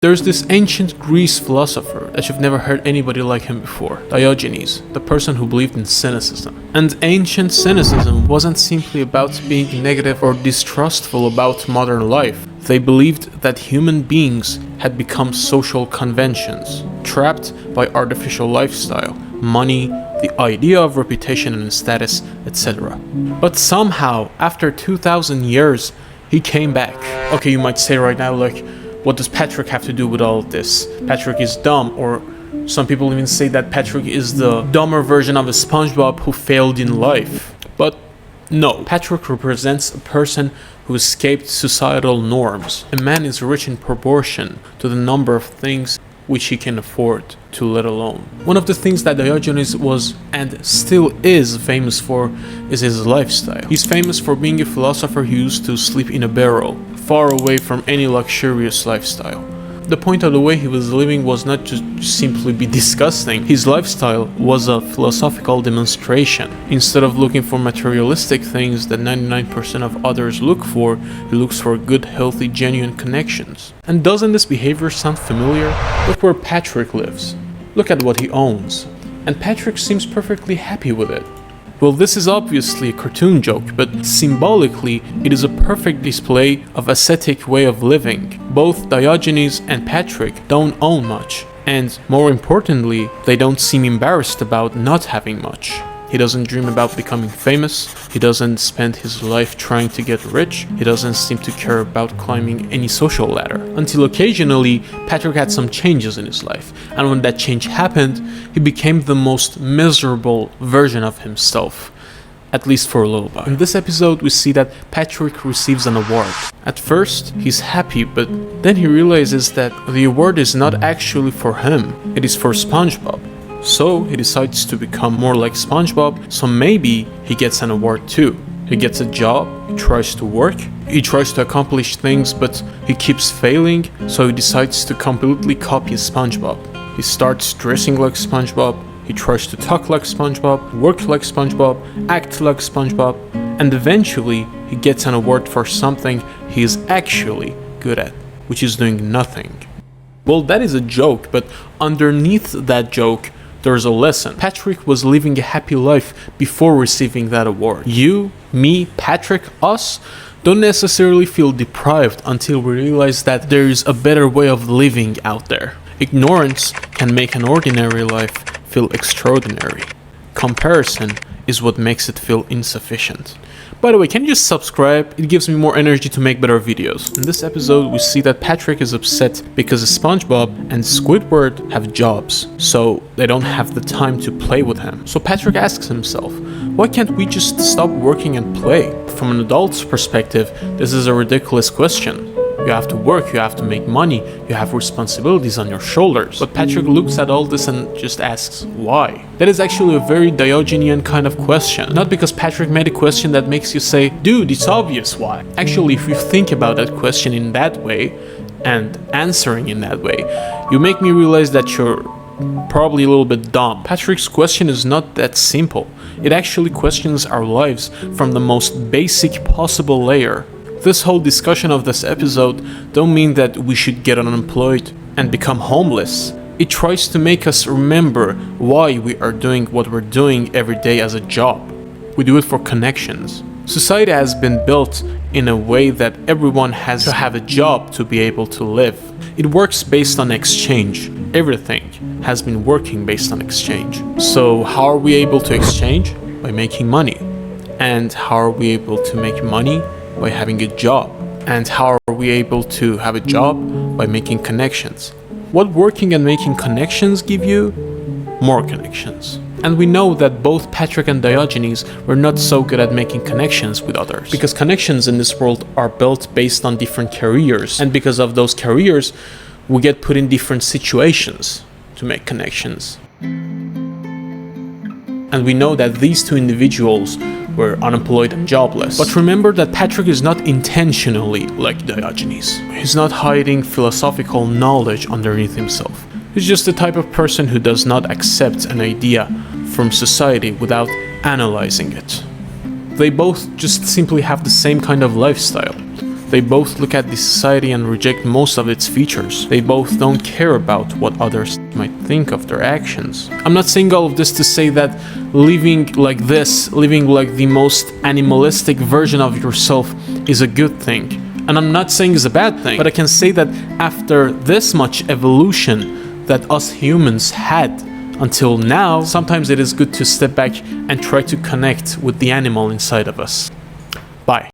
There's this ancient Greece philosopher that you've never heard anybody like him before, Diogenes, the person who believed in cynicism. And ancient cynicism wasn't simply about being negative or distrustful about modern life. They believed that human beings had become social conventions, trapped by artificial lifestyle, money, the idea of reputation and status, etc. But somehow, after 2000 years, he came back. Okay, you might say right now, like, what does Patrick have to do with all of this? Patrick is dumb, or some people even say that Patrick is the dumber version of a SpongeBob who failed in life. But no, Patrick represents a person who escaped societal norms. A man is rich in proportion to the number of things which he can afford to let alone. One of the things that Diogenes was and still is famous for is his lifestyle. He's famous for being a philosopher who used to sleep in a barrel, far away from any luxurious lifestyle. The point of the way he was living was not to simply be disgusting. His lifestyle was a philosophical demonstration. Instead of looking for materialistic things that 99% of others look for, he looks for good, healthy, genuine connections. And doesn't this behavior sound familiar? Look where Patrick lives. Look at what he owns. And Patrick seems perfectly happy with it. Well, this is obviously a cartoon joke, but symbolically, it is a perfect display of ascetic way of living. Both Diogenes and Patrick don't own much, and more importantly, they don't seem embarrassed about not having much. He doesn't dream about becoming famous, he doesn't spend his life trying to get rich, he doesn't seem to care about climbing any social ladder. Until occasionally, Patrick had some changes in his life, and when that change happened, he became the most miserable version of himself. At least for a little while. In this episode, we see that Patrick receives an award. At first, he's happy, but then he realizes that the award is not actually for him, it is for SpongeBob. So he decides to become more like SpongeBob, so maybe he gets an award too. He gets a job, he tries to work, he tries to accomplish things, but he keeps failing, so he decides to completely copy SpongeBob. He starts dressing like SpongeBob, he tries to talk like SpongeBob, work like SpongeBob, act like SpongeBob, and eventually he gets an award for something he is actually good at, which is doing nothing. Well, that is a joke, but underneath that joke, there's a lesson. Patrick was living a happy life before receiving that award. You, me, Patrick, us, don't necessarily feel deprived until we realize that there is a better way of living out there. Ignorance can make an ordinary life feel extraordinary. Comparison is what makes it feel insufficient. By the way, can you just subscribe? It gives me more energy to make better videos. In this episode, we see that Patrick is upset because SpongeBob and Squidward have jobs, so they don't have the time to play with him. So Patrick asks himself, why can't we just stop working and play? From an adult's perspective, this is a ridiculous question. You have to work, you have to make money, you have responsibilities on your shoulders. But Patrick looks at all this and just asks, why? That is actually a very Diogenean kind of question. Not because Patrick made a question that makes you say, dude, it's obvious why. Actually, if you think about that question in that way, and answering in that way, you make me realize that you're probably a little bit dumb. Patrick's question is not that simple. It actually questions our lives from the most basic possible layer. This whole discussion of this episode don't mean that we should get unemployed and become homeless. It tries to make us remember why we are doing what we're doing every day as a job. We do it for connections. Society has been built in a way that everyone has to have a job to be able to live. It works based on exchange. Everything has been working based on exchange. So how are we able to exchange? By making money. And how are we able to make money? By having a job. And how are we able to have a job? By making connections. What working and making connections give you? More connections. And we know that both Patrick and Diogenes were not so good at making connections with others. Because connections in this world are built based on different careers. And because of those careers, we get put in different situations to make connections. And we know that these two individuals were unemployed and jobless. But remember that Patrick is not intentionally like Diogenes. He's not hiding philosophical knowledge underneath himself. He's just the type of person who does not accept an idea from society without analyzing it. They both just simply have the same kind of lifestyle. They both look at the society and reject most of its features. They both don't care about what others might think of their actions. I'm not saying all of this to say that living like this, living like the most animalistic version of yourself is a good thing. And I'm not saying it's a bad thing, but I can say that after this much evolution that us humans had until now, sometimes it is good to step back and try to connect with the animal inside of us. Bye.